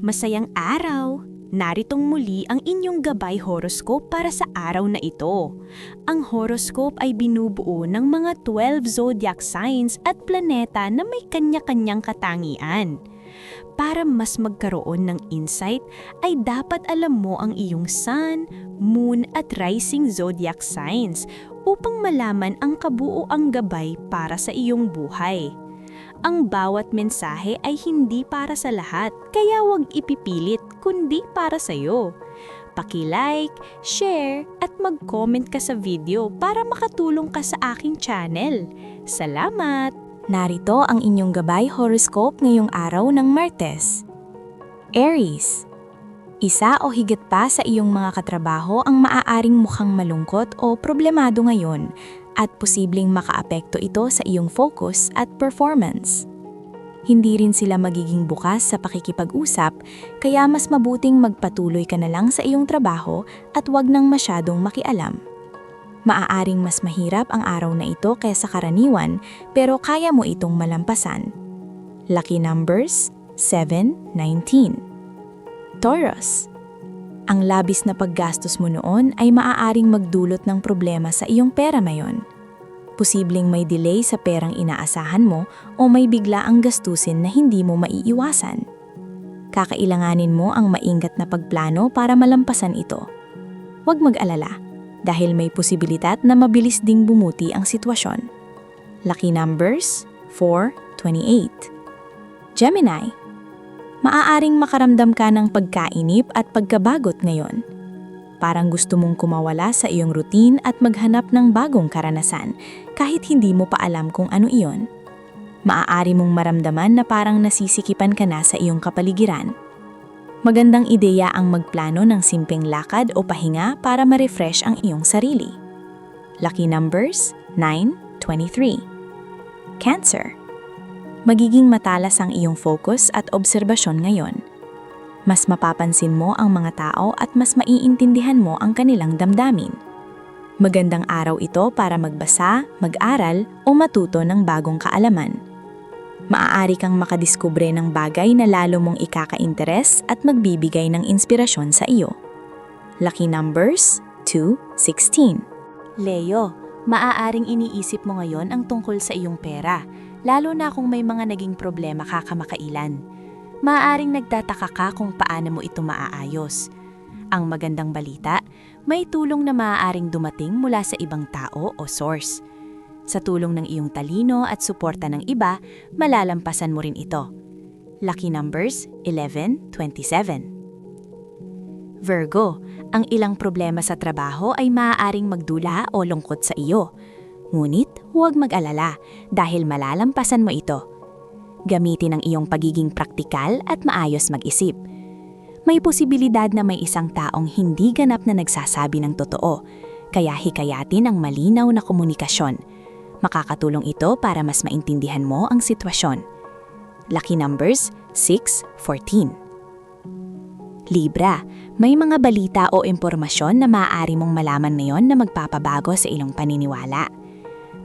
Masayang araw! Naritong muli ang inyong gabay horoscope para sa araw na ito. Ang horoscope ay binubuo ng mga 12 zodiac signs at planeta na may kanya-kanyang katangian. Para mas magkaroon ng insight, ay dapat alam mo ang iyong sun, moon at rising zodiac signs upang malaman ang kabuuang gabay para sa iyong buhay. Ang bawat mensahe ay hindi para sa lahat, kaya huwag ipipilit kundi para sa iyo. Paki-like, share at mag-comment ka sa video para makatulong ka sa aking channel. Salamat! Narito ang inyong gabay horoscope ngayong araw ng Martes. Aries. Isa o higit pa sa iyong mga katrabaho ang maaaring mukhang malungkot o problemado ngayon at posibleng makaapekto ito sa iyong focus at performance. Hindi rin sila magiging bukas sa pakikipag-usap, kaya mas mabuting magpatuloy ka na lang sa iyong trabaho at wag nang masyadong makialam. Maaaring mas mahirap ang araw na ito kaysa karaniwan, pero kaya mo itong malampasan. Lucky numbers 7, 19. Taurus. Ang labis na paggastos mo noon ay maaaring magdulot ng problema sa iyong pera ngayon. Posibleng may delay sa perang inaasahan mo o may bigla ang gastusin na hindi mo maiiwasan. Kakailanganin mo ang maingat na pagplano para malampasan ito. Huwag mag-alala, dahil may posibilidad na mabilis ding bumuti ang sitwasyon. Lucky numbers 4, 28. Gemini. Maaaring makaramdam ka ng pagkainip at pagkabagot ngayon. Parang gusto mong kumawala sa iyong routine at maghanap ng bagong karanasan kahit hindi mo pa alam kung ano iyon. Maaari mong maramdaman na parang nasisikipan ka na sa iyong kapaligiran. Magandang ideya ang magplano ng simpleng lakad o pahinga para ma-refresh ang iyong sarili. Lucky numbers 9, 23. Cancer. Magiging matalas ang iyong focus at obserbasyon ngayon. Mas mapapansin mo ang mga tao at mas maiintindihan mo ang kanilang damdamin. Magandang araw ito para magbasa, mag-aral o matuto ng bagong kaalaman. Maaari kang makadiskubre ng bagay na lalo mong ikaka-interes at magbibigay ng inspirasyon sa iyo. Lucky numbers 2, 16. Leo, maaaring iniisip mo ngayon ang tungkol sa iyong pera, lalo na kung may mga naging problema kamakailan. Maaaring nagtataka ka kung paano mo ito maaayos. Ang magandang balita, may tulong na maaaring dumating mula sa ibang tao o source. Sa tulong ng iyong talino at suporta ng iba, malalampasan mo rin ito. Lucky numbers 11, 27. Virgo, ang ilang problema sa trabaho ay maaaring magdula o lungkot sa iyo. Ngunit huwag mag-alala dahil malalampasan mo ito. Gamitin ang iyong pagiging praktikal at maayos mag-isip. May posibilidad na may isang taong hindi ganap na nagsasabi ng totoo, kaya hikayatin ang malinaw na komunikasyon. Makakatulong ito para mas maintindihan mo ang sitwasyon. Lucky numbers 6, 14. Libra, may mga balita o impormasyon na maaari mong malaman ngayon na magpapabago sa iyong paniniwala.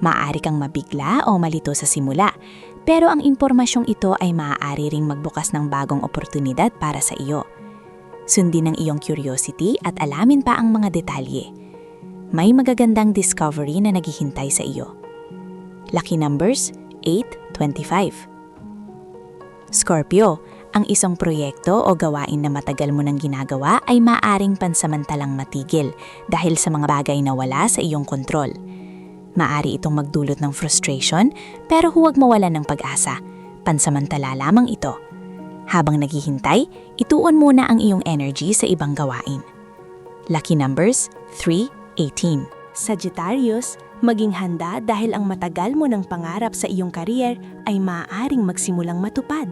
Maaari kang mabigla o malito sa simula, pero ang impormasyong ito ay maaari ring magbukas ng bagong oportunidad para sa iyo. Sundin ang iyong curiosity at alamin pa ang mga detalye. May magagandang discovery na naghihintay sa iyo. Lucky numbers 8, 25. Scorpio, ang isang proyekto o gawain na matagal mo nang ginagawa ay maaring pansamantalang matigil dahil sa mga bagay na wala sa iyong kontrol. Maari itong magdulot ng frustration, pero huwag mawalan ng pag-asa. Pansamantala lamang ito. Habang naghihintay, ituon muna ang iyong energy sa ibang gawain. Lucky numbers 3, 18. Sagittarius, maging handa dahil ang matagal mo ng pangarap sa iyong career ay maaaring magsimulang matupad.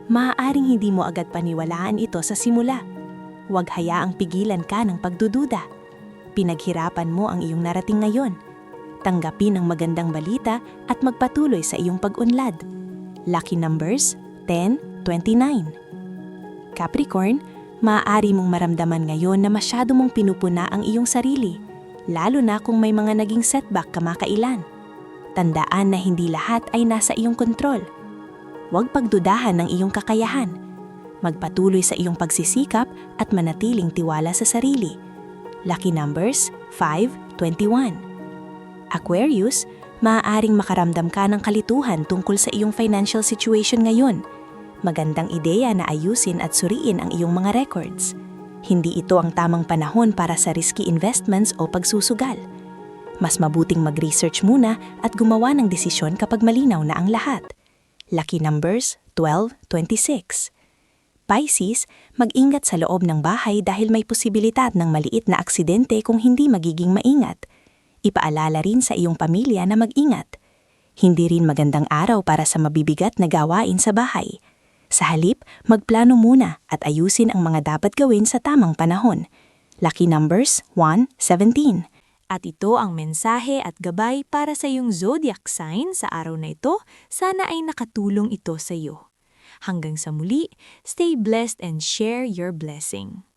Maaaring hindi mo agad paniwalaan ito sa simula. Huwag hayaang pigilan ka ng pagdududa. Pinaghirapan mo ang iyong narating ngayon. Tanggapin ang magandang balita at magpatuloy sa iyong pag-unlad. Lucky numbers 10, 29. Capricorn, maaari mong maramdaman ngayon na masyado mong pinupuna ang iyong sarili, lalo na kung may mga naging setback kamakailan. Tandaan na hindi lahat ay nasa iyong kontrol. Huwag pagdudahan ng iyong kakayahan. magpatuloy sa iyong pagsisikap at manatiling tiwala sa sarili. Lucky numbers 5, 21. Aquarius, maaaring makaramdam ka ng kalituhan tungkol sa iyong financial situation ngayon. Magandang ideya na ayusin at suriin ang iyong mga records. Hindi ito ang tamang panahon para sa risky investments o pagsusugal. Mas mabuting mag-research muna at gumawa ng desisyon kapag malinaw na ang lahat. Lucky numbers 12, 26. Pisces, mag-ingat sa loob ng bahay dahil may posibilidad ng maliit na aksidente kung hindi magiging maingat. Ipaalala rin sa iyong pamilya na mag-ingat. Hindi rin magandang araw para sa mabibigat na gawain sa bahay. Sa halip, magplano muna at ayusin ang mga dapat gawin sa tamang panahon. Lucky numbers 1, 17. At ito ang mensahe at gabay para sa iyong zodiac sign sa araw na ito. Sana ay nakatulong ito sa iyo. Hanggang sa muli, stay blessed and share your blessing.